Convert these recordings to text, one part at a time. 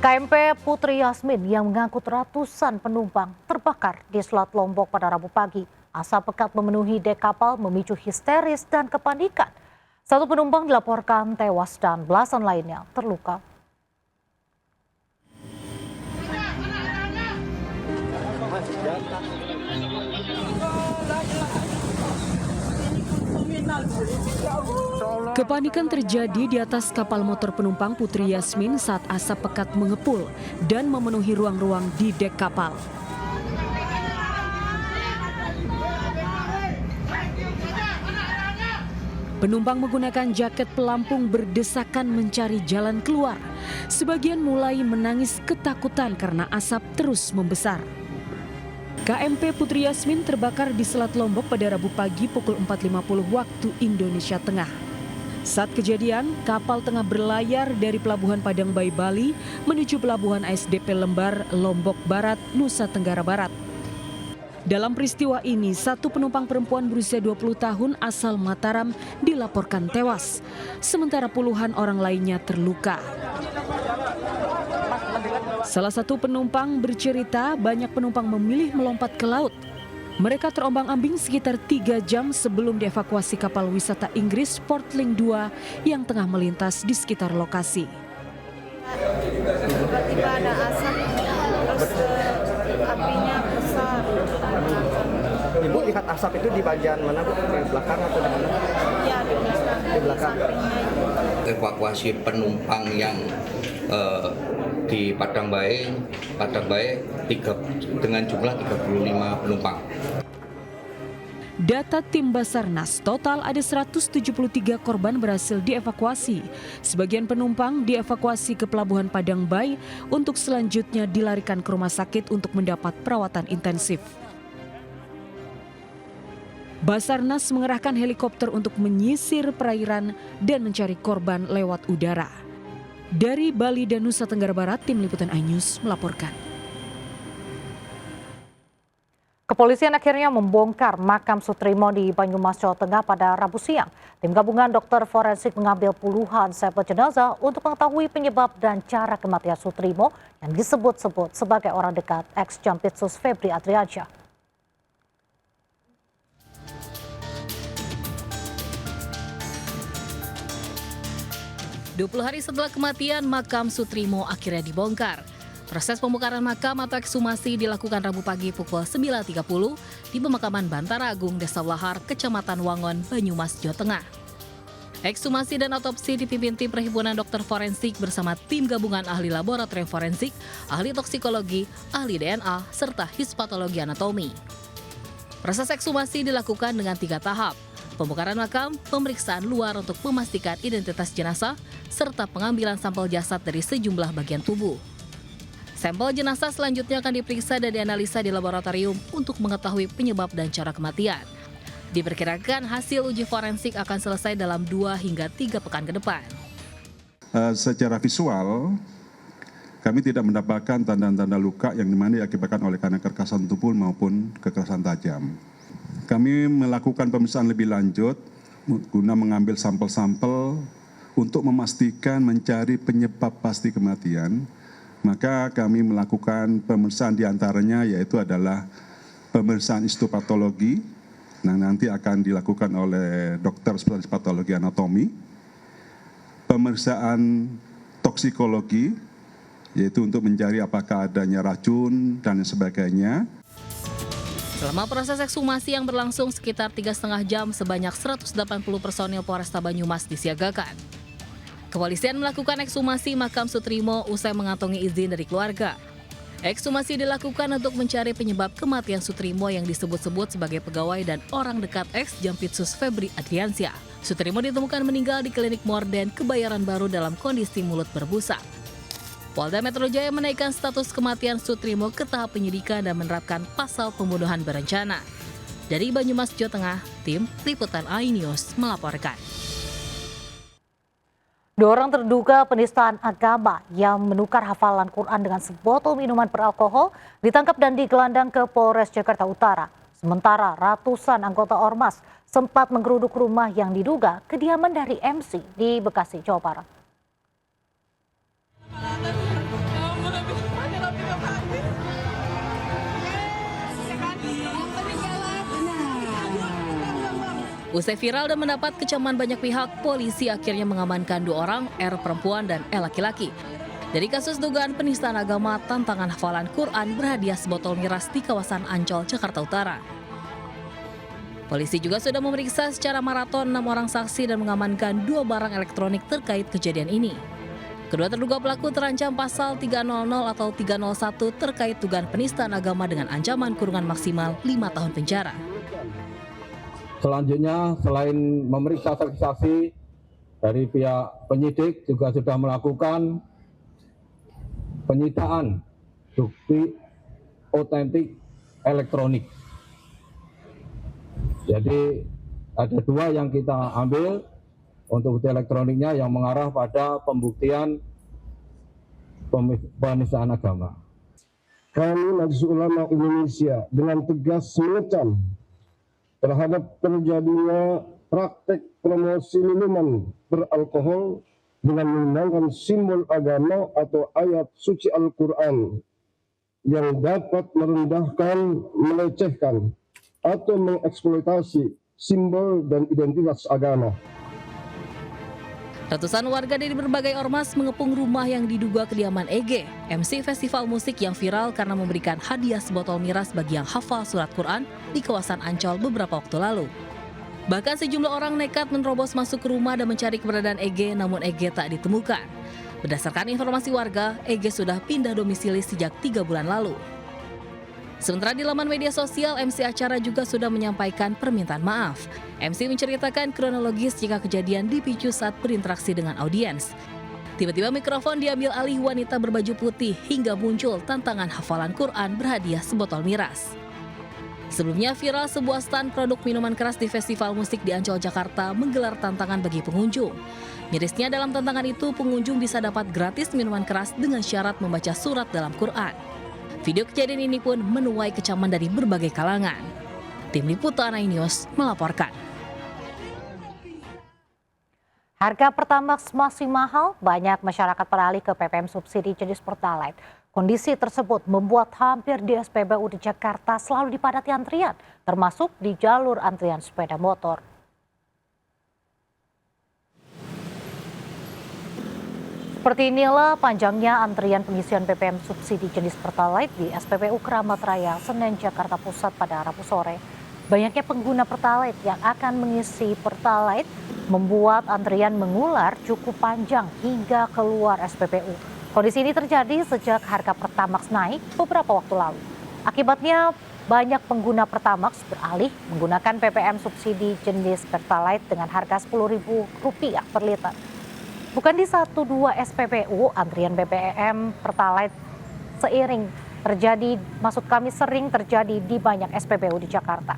KMP Putri Yasmin yang mengangkut ratusan penumpang terbakar di Selat Lombok pada Rabu pagi. Asap pekat memenuhi dek kapal memicu histeris dan kepanikan. Satu penumpang dilaporkan tewas dan belasan lainnya terluka. Kepanikan terjadi di atas kapal motor penumpang Putri Yasmin saat asap pekat mengepul dan memenuhi ruang-ruang di dek kapal. Penumpang menggunakan jaket pelampung berdesakan mencari jalan keluar. Sebagian mulai menangis ketakutan karena asap terus membesar. KMP Putri Yasmin terbakar di Selat Lombok pada Rabu pagi pukul 4.50 waktu Indonesia Tengah. Saat kejadian, kapal tengah berlayar dari Pelabuhan Padang Bayi, Bali menuju Pelabuhan ASDP Lembar, Lombok Barat, Nusa Tenggara Barat. Dalam peristiwa ini, satu penumpang perempuan berusia 20 tahun asal Mataram dilaporkan tewas, sementara puluhan orang lainnya terluka. Salah satu penumpang bercerita banyak penumpang memilih melompat ke laut. Mereka terombang-ambing sekitar 3 jam sebelum dievakuasi kapal wisata Inggris Portling 2 yang tengah melintas di sekitar lokasi. Tiba-tiba ada asap, terus apinya besar. Ibu lihat asap itu di bagian mana, Bu? Di belakang atau di mana? Iya, di belakang. Di belakang. Evakuasi penumpang yang di Padang Bayi dengan jumlah 35 penumpang. Data tim Basarnas, total ada 173 korban berhasil dievakuasi. Sebagian penumpang dievakuasi ke Pelabuhan Padang Bayi untuk selanjutnya dilarikan ke rumah sakit untuk mendapat perawatan intensif. Basarnas mengerahkan helikopter untuk menyisir perairan dan mencari korban lewat udara. Dari Bali dan Nusa Tenggara Barat, tim liputan iNews melaporkan. Kepolisian akhirnya membongkar makam Sutrimo di Banyumas, Jawa Tengah pada Rabu siang. Tim gabungan dokter forensik mengambil puluhan sampel jenazah untuk mengetahui penyebab dan cara kematian Sutrimo yang disebut-sebut sebagai orang dekat ex-Jampitsus Febri Adriansyah. Dua hari setelah kematian, makam Sutrimo akhirnya dibongkar. Proses pembongkaran makam atau ekshumasi dilakukan Rabu pagi pukul 9.30 di pemakaman Bantara Agung, Desa Lahar, Kecamatan Wangon, Banyumas, Jawa Tengah. Ekshumasi dan otopsi dipimpin tim Perhimpunan Dokter Forensik bersama tim gabungan ahli laboratorium forensik, ahli toksikologi, ahli DNA, serta hispatologi anatomi. Proses ekshumasi dilakukan dengan 3 tahap. Pembongkaran makam, pemeriksaan luar untuk memastikan identitas jenazah, serta pengambilan sampel jasad dari sejumlah bagian tubuh. Sampel jenazah selanjutnya akan diperiksa dan dianalisa di laboratorium untuk mengetahui penyebab dan cara kematian. Diperkirakan hasil uji forensik akan selesai dalam 2 hingga 3 pekan ke depan. Secara visual, kami tidak mendapatkan tanda-tanda luka yang dimana diakibatkan oleh karena kekerasan tubuh maupun kekerasan tajam. Kami melakukan pemeriksaan lebih lanjut guna mengambil sampel-sampel untuk memastikan mencari penyebab pasti kematian. Maka kami melakukan pemeriksaan diantaranya yaitu adalah pemeriksaan histopatologi. Nah, nanti akan dilakukan oleh dokter spesialis patologi anatomi. Pemeriksaan toksikologi yaitu untuk mencari apakah adanya racun dan sebagainya. Selama proses ekshumasi yang berlangsung sekitar 3,5 jam, sebanyak 180 personil Polresta Banyumas disiagakan. Kepolisian melakukan ekshumasi makam Sutrimo usai mengantongi izin dari keluarga. Ekshumasi dilakukan untuk mencari penyebab kematian Sutrimo yang disebut-sebut sebagai pegawai dan orang dekat ex-Jampitsus Febri Adriansyah. Sutrimo ditemukan meninggal di klinik Morden, Kebayoran Baru dalam kondisi mulut berbusa. Polda Metro Jaya menaikkan status kematian Sutrimo ke tahap penyidikan dan menerapkan pasal pembunuhan berencana. Dari Banyumas, Jawa Tengah, tim liputan iNews melaporkan. 2 orang terduga penistaan agama yang menukar hafalan Quran dengan sebotol minuman beralkohol ditangkap dan digelandang ke Polres Jakarta Utara. Sementara ratusan anggota Ormas sempat menggeruduk rumah yang diduga kediaman dari MC di Bekasi, Jawa Barat. Usai viral dan mendapat kecaman banyak pihak, polisi akhirnya mengamankan 2 orang, R perempuan dan L laki-laki. Dari kasus dugaan penistaan agama, tantangan hafalan Quran berhadiah sebotol miras di kawasan Ancol, Jakarta Utara. Polisi juga sudah memeriksa secara maraton 6 orang saksi dan mengamankan 2 barang elektronik terkait kejadian ini. Kedua terduga pelaku terancam pasal 300 atau 301 terkait dugaan penistaan agama dengan ancaman kurungan maksimal 5 tahun penjara. Selanjutnya, selain memeriksa saksi-saksi, dari pihak penyidik juga sudah melakukan penyitaan bukti otentik elektronik. Jadi ada 2 yang kita ambil untuk bukti elektroniknya yang mengarah pada pembuktian penistaan agama. Kami Majelis Ulama Indonesia dengan tegas mengecam terhadap terjadinya praktek promosi minuman beralkohol dengan menggunakan simbol agama atau ayat suci Al-Quran yang dapat merendahkan, melecehkan, atau mengeksploitasi simbol dan identitas agama. Ratusan warga dari berbagai ormas mengepung rumah yang diduga kediaman EG, MC festival musik yang viral karena memberikan hadiah sebotol miras bagi yang hafal surat Quran di kawasan Ancol beberapa waktu lalu. Bahkan sejumlah orang nekat menerobos masuk ke rumah dan mencari keberadaan EG, namun EG tak ditemukan. Berdasarkan informasi warga, EG sudah pindah domisili sejak 3 bulan lalu. Sementara di laman media sosial, MC acara juga sudah menyampaikan permintaan maaf. MC menceritakan kronologis jika kejadian dipicu saat berinteraksi dengan audiens. Tiba-tiba mikrofon diambil alih wanita berbaju putih hingga muncul tantangan hafalan Quran berhadiah sebotol miras. Sebelumnya viral sebuah stand produk minuman keras di festival musik di Ancol, Jakarta menggelar tantangan bagi pengunjung. Mirisnya dalam tantangan itu pengunjung bisa dapat gratis minuman keras dengan syarat membaca surat dalam Quran. Video kejadian ini pun menuai kecaman dari berbagai kalangan. Tim Liputan iNews melaporkan. Harga Pertamax masih mahal, banyak masyarakat beralih ke PPM subsidi jenis Pertalite. Kondisi tersebut membuat hampir di SPBU di Jakarta selalu dipadati antrian, termasuk di jalur antrian sepeda motor. Seperti inilah panjangnya antrian pengisian BBM subsidi jenis Pertalite di SPBU Keramat Raya, Senen, Jakarta Pusat pada Rabu sore. Banyaknya pengguna Pertalite yang akan mengisi Pertalite membuat antrian mengular cukup panjang hingga keluar SPBU. Kondisi ini terjadi sejak harga Pertamax naik beberapa waktu lalu. Akibatnya banyak pengguna Pertamax beralih menggunakan BBM subsidi jenis Pertalite dengan harga Rp10.000 per liter. Bukan di 1-2 SPBU, antrian BBM Pertalite sering terjadi di banyak SPBU di Jakarta.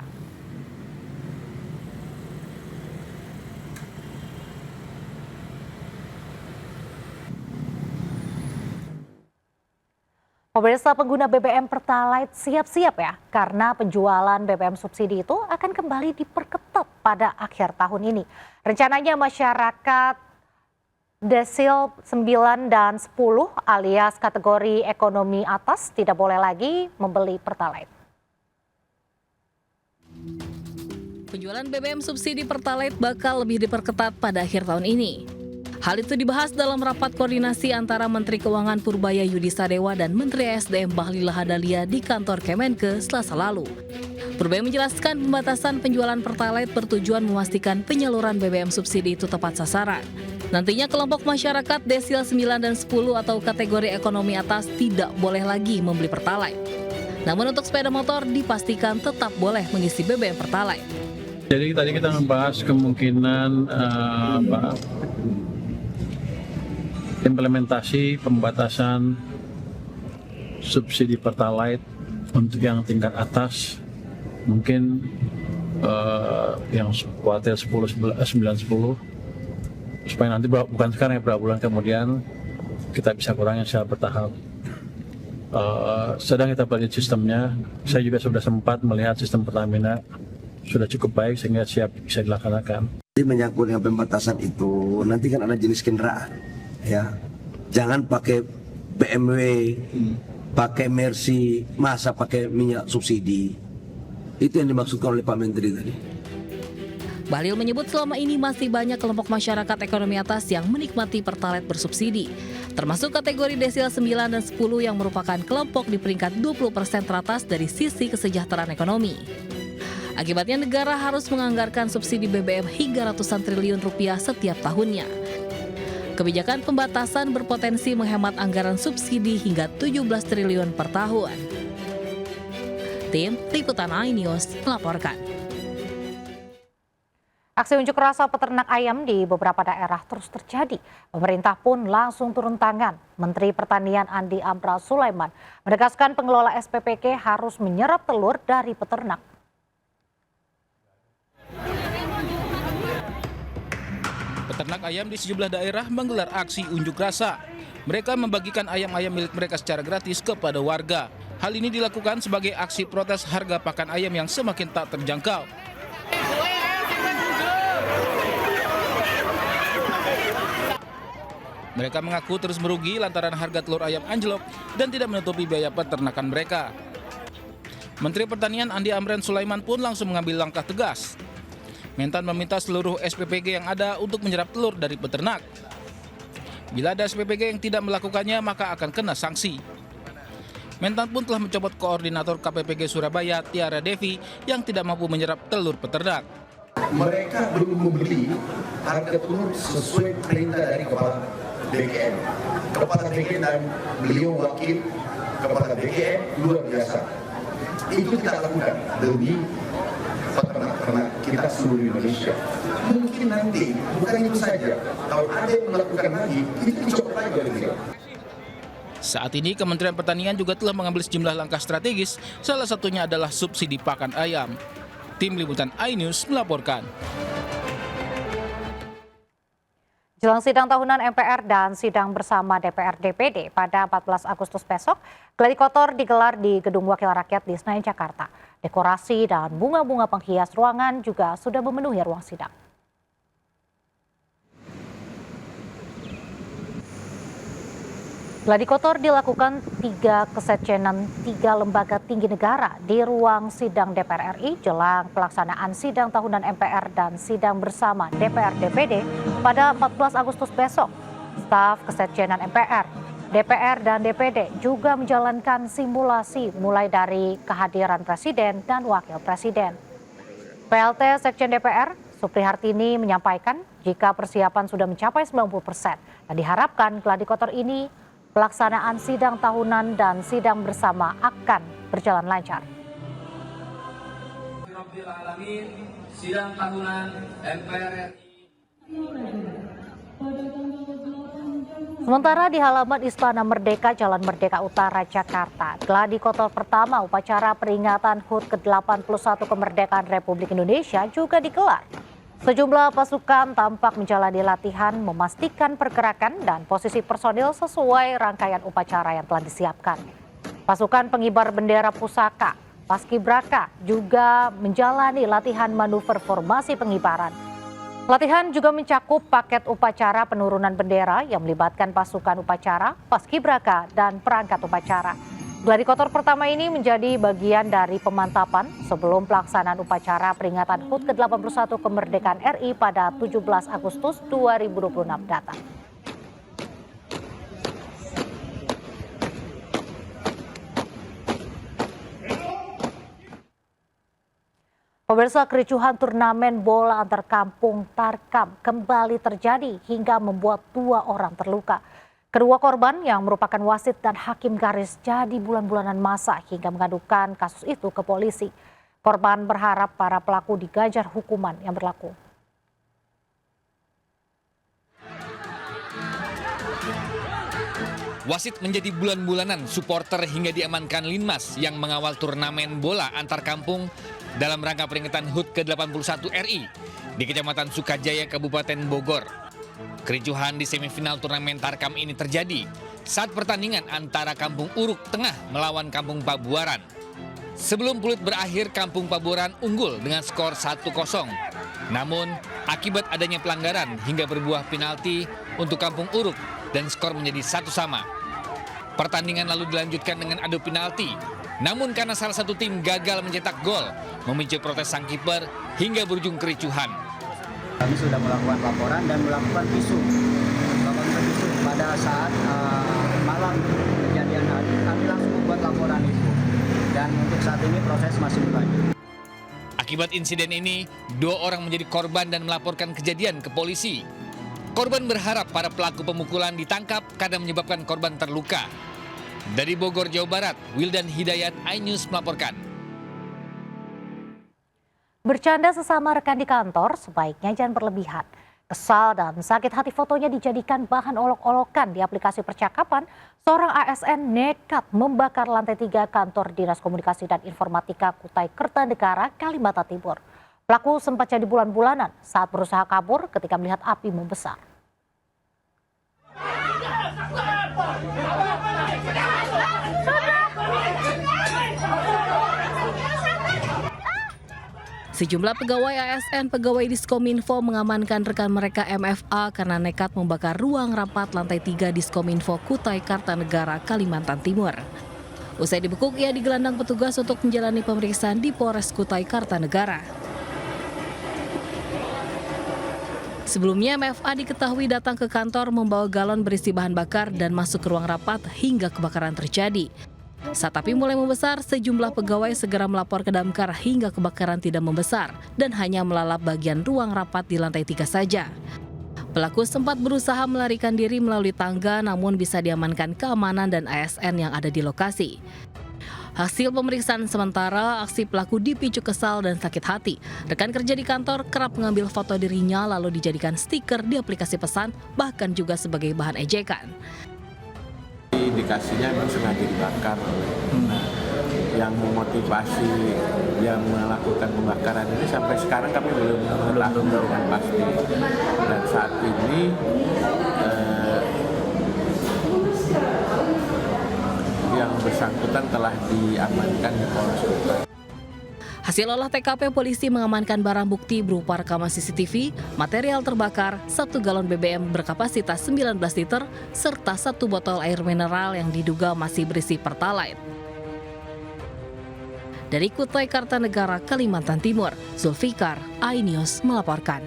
Pemirsa pengguna BBM Pertalite siap-siap ya, karena penjualan BBM subsidi itu akan kembali diperketat pada akhir tahun ini. Rencananya masyarakat desil 9 dan 10 alias kategori ekonomi atas tidak boleh lagi membeli Pertalite. Penjualan BBM subsidi Pertalite bakal lebih diperketat pada akhir tahun ini. Hal itu dibahas dalam rapat koordinasi antara Menteri Keuangan Purbaya Yudi Sadewa dan Menteri SDM Bahlil Lahadalia di kantor Kemenke Selasa lalu. Purbaya menjelaskan pembatasan penjualan Pertalite bertujuan memastikan penyaluran BBM subsidi itu tepat sasaran. Nantinya kelompok masyarakat desil 9 dan 10 atau kategori ekonomi atas tidak boleh lagi membeli Pertalite. Namun untuk sepeda motor dipastikan tetap boleh mengisi BBM Pertalite. Jadi tadi kita membahas kemungkinan implementasi pembatasan subsidi Pertalite untuk yang tingkat atas, mungkin yang kuartil 10, 9, 10, supaya nanti bukan sekarang ya, beberapa bulan kemudian kita bisa kurangi secara bertahap. Sedang kita pelajari sistemnya. Saya juga sudah sempat melihat sistem Pertamina sudah cukup baik sehingga siap bisa dilaksanakan. Jadi menyangkut dengan pembatasan itu, nanti kan ada jenis kendaraan, ya. Jangan pakai BMW, pakai Mercy, masa pakai minyak subsidi. Itu yang dimaksudkan oleh Pak Menteri tadi. Bahlil menyebut selama ini masih banyak kelompok masyarakat ekonomi atas yang menikmati Pertalite bersubsidi, termasuk kategori desil 9 dan 10 yang merupakan kelompok di peringkat 20% teratas dari sisi kesejahteraan ekonomi. Akibatnya negara harus menganggarkan subsidi BBM hingga ratusan triliun rupiah setiap tahunnya. Kebijakan pembatasan berpotensi menghemat anggaran subsidi hingga 17 triliun per tahun. Tim Liputan iNews melaporkan. Aksi unjuk rasa peternak ayam di beberapa daerah terus terjadi. Pemerintah pun langsung turun tangan. Menteri Pertanian Andi Amran Sulaiman menegaskan pengelola SPPK harus menyerap telur dari peternak. Peternak ayam di sejumlah daerah menggelar aksi unjuk rasa. Mereka membagikan ayam-ayam milik mereka secara gratis kepada warga. Hal ini dilakukan sebagai aksi protes harga pakan ayam yang semakin tak terjangkau. Mereka mengaku terus merugi lantaran harga telur ayam anjlok dan tidak menutupi biaya peternakan mereka. Menteri Pertanian Andi Amran Sulaiman pun langsung mengambil langkah tegas. Mentan meminta seluruh SPPG yang ada untuk menyerap telur dari peternak. Bila ada SPPG yang tidak melakukannya, maka akan kena sanksi. Mentan pun telah mencopot koordinator KPPG Surabaya, Tiara Devi, yang tidak mampu menyerap telur peternak. Mereka belum membeli harga telur sesuai perintah dari Kepala BKN. Kepala BKN dan beliau wakil Kepala BKN luar biasa. Itu kita lakukan demi peternak-peternak kita seluruh Indonesia. Mungkin nanti bukan itu saja, kalau ada yang melakukan lagi, itu dicopot lagi oleh beliau. Saat ini Kementerian Pertanian juga telah mengambil sejumlah langkah strategis, salah satunya adalah subsidi pakan ayam. Tim Liputan iNews melaporkan. Jelang sidang tahunan MPR dan sidang bersama DPR DPD pada 14 Agustus besok, gladi kotor digelar di Gedung Wakil Rakyat di Senayan, Jakarta. Dekorasi dan bunga-bunga penghias ruangan juga sudah memenuhi ruang sidang. Gladi kotor dilakukan 3 kesekjenan 3 lembaga tinggi negara di ruang sidang DPR RI jelang pelaksanaan sidang tahunan MPR dan sidang bersama DPR DPD pada 14 Agustus besok. Staf kesekjenan MPR, DPR dan DPD juga menjalankan simulasi mulai dari kehadiran Presiden dan Wakil Presiden. PLT Sekjen DPR, Supri Hartini menyampaikan jika persiapan sudah mencapai 90% dan diharapkan gladi kotor ini pelaksanaan sidang tahunan dan sidang bersama akan berjalan lancar. Sidang tahunan MPR Sementara di halaman Istana Merdeka, Jalan Merdeka Utara, Jakarta, gladi kotor pertama upacara peringatan HUT ke-81 kemerdekaan Republik Indonesia juga digelar. Sejumlah pasukan tampak menjalani latihan memastikan pergerakan dan posisi personil sesuai rangkaian upacara yang telah disiapkan. Pasukan pengibar bendera pusaka, Paskibraka juga menjalani latihan manuver formasi pengibaran. Latihan juga mencakup paket upacara penurunan bendera yang melibatkan pasukan upacara, Paskibraka, dan perangkat upacara. Gladi kotor pertama ini menjadi bagian dari pemantapan sebelum pelaksanaan upacara peringatan HUT ke-81 kemerdekaan RI pada 17 Agustus 2026 datang. Pemirsa, kericuhan turnamen bola antar kampung Tarkam kembali terjadi hingga membuat 2 orang terluka. Kedua korban yang merupakan wasit dan hakim garis jadi bulan-bulanan masa hingga mengadukan kasus itu ke polisi. Korban berharap para pelaku digajar hukuman yang berlaku. Wasit menjadi bulan-bulanan supporter hingga diamankan Linmas yang mengawal turnamen bola antar kampung dalam rangka peringatan HUT ke-81 RI di Kecamatan Sukajaya, Kabupaten Bogor. Kericuhan di semifinal turnamen Tarkam ini terjadi saat pertandingan antara Kampung Uruk Tengah melawan Kampung Pabuaran. Sebelum peluit berakhir, Kampung Pabuaran unggul dengan skor 1-0. Namun, akibat adanya pelanggaran hingga berbuah penalti untuk Kampung Uruk dan skor menjadi 1-1. Pertandingan lalu dilanjutkan dengan adu penalti. Namun karena salah satu tim gagal mencetak gol, memicu protes sang kiper hingga berujung kericuhan. Kami sudah melakukan laporan dan melakukan visum pada saat malam kejadian hari. Kami langsung membuat laporan itu dan untuk saat ini proses masih berlanjut. Akibat insiden ini, 2 orang menjadi korban dan melaporkan kejadian ke polisi. Korban berharap para pelaku pemukulan ditangkap karena menyebabkan korban terluka. Dari Bogor, Jawa Barat, Wildan Hidayat, iNews melaporkan. Bercanda sesama rekan di kantor sebaiknya jangan berlebihan. Kesal dan sakit hati fotonya dijadikan bahan olok-olokan di aplikasi percakapan. Seorang ASN nekat membakar lantai 3 kantor Dinas Komunikasi dan Informatika Kutai Kertanegara, Kalimantan Timur. Pelaku sempat jadi bulan-bulanan saat berusaha kabur ketika melihat api membesar. Sejumlah pegawai ASN pegawai Diskominfo mengamankan rekan mereka MFA karena nekat membakar ruang rapat lantai 3 Diskominfo Kutai Kartanegara, Kalimantan Timur. Usai dibekuk, ia digelandang petugas untuk menjalani pemeriksaan di Polres Kutai Kartanegara. Sebelumnya MFA diketahui datang ke kantor membawa galon berisi bahan bakar dan masuk ke ruang rapat hingga kebakaran terjadi. Saat api mulai membesar, sejumlah pegawai segera melapor ke damkar hingga kebakaran tidak membesar dan hanya melalap bagian ruang rapat di lantai 3 saja. Pelaku sempat berusaha melarikan diri melalui tangga namun bisa diamankan keamanan dan ASN yang ada di lokasi. Hasil pemeriksaan sementara, aksi pelaku dipicu kesal dan sakit hati. Rekan kerja di kantor kerap mengambil foto dirinya lalu dijadikan stiker di aplikasi pesan, bahkan juga sebagai bahan ejekan. Indikasinya memang sengaja dibakar. Nah, yang memotivasi yang melakukan pembakaran ini sampai sekarang kami belum mengetahui dengan pasti. Dan saat ini yang bersangkutan telah diamankan di Polres Kutai. Hasil olah TKP, polisi mengamankan barang bukti berupa rekaman CCTV, material terbakar, 1 galon BBM berkapasitas 19 liter, serta 1 botol air mineral yang diduga masih berisi Pertalite. Dari Kutai Kartanegara, Kalimantan Timur, Zulfikar, iNews melaporkan.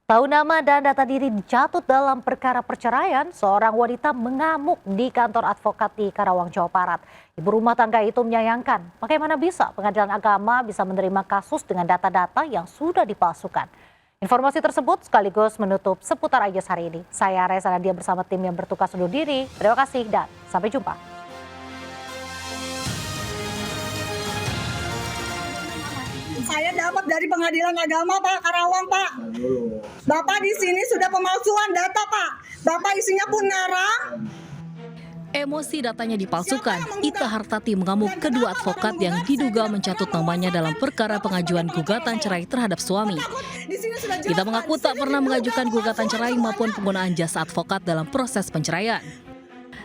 Tahu nama dan data diri dicatut dalam perkara perceraian, seorang wanita mengamuk di kantor advokat di Karawang, Jawa Barat. Ibu rumah tangga itu menyayangkan bagaimana bisa pengadilan agama bisa menerima kasus dengan data-data yang sudah dipalsukan. Informasi tersebut sekaligus menutup seputar iNews hari ini. Saya Reza Nadia bersama tim yang bertugas undur diri. Terima kasih dan sampai jumpa. Saya dapat dari Pengadilan Agama Pak Karawang Pak. Bapak di sini sudah pemalsuan data Pak. Bapak isinya pun ngarang. Emosi datanya dipalsukan. Ita Hartati mengamuk kedua advokat yang diduga mencatut namanya dalam perkara pengajuan gugatan cerai terhadap suami. Ita mengaku tak pernah mengajukan gugatan cerai maupun penggunaan jasa advokat dalam proses penceraian.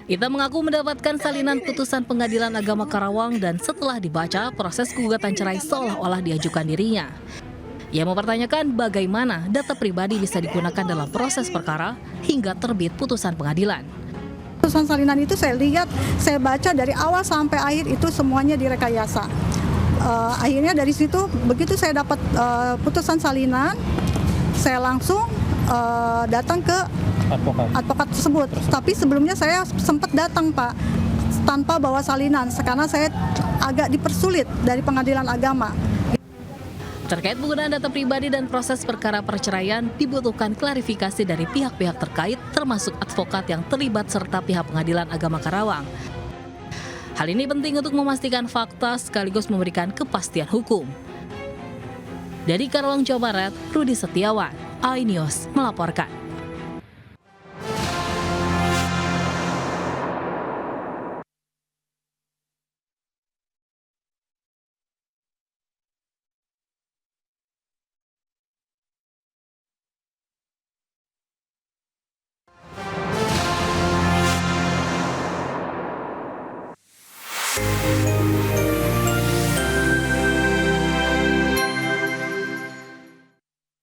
Ita mengaku mendapatkan salinan putusan Pengadilan Agama Karawang dan setelah dibaca, proses gugatan cerai seolah-olah diajukan dirinya. Ia mempertanyakan bagaimana data pribadi bisa digunakan dalam proses perkara hingga terbit putusan pengadilan. Putusan salinan itu saya lihat, saya baca dari awal sampai akhir itu semuanya direkayasa. Akhirnya dari situ begitu saya dapat putusan salinan, saya langsung datang ke advokat tersebut. Tapi sebelumnya saya sempat datang Pak tanpa bawa salinan karena saya agak dipersulit dari Pengadilan Agama. Terkait penggunaan data pribadi dan proses perkara perceraian dibutuhkan klarifikasi dari pihak-pihak terkait termasuk advokat yang terlibat serta pihak Pengadilan Agama Karawang. Hal ini penting untuk memastikan fakta sekaligus memberikan kepastian hukum. Dari Karawang, Jawa Barat, Rudi Setiawan, iNews melaporkan.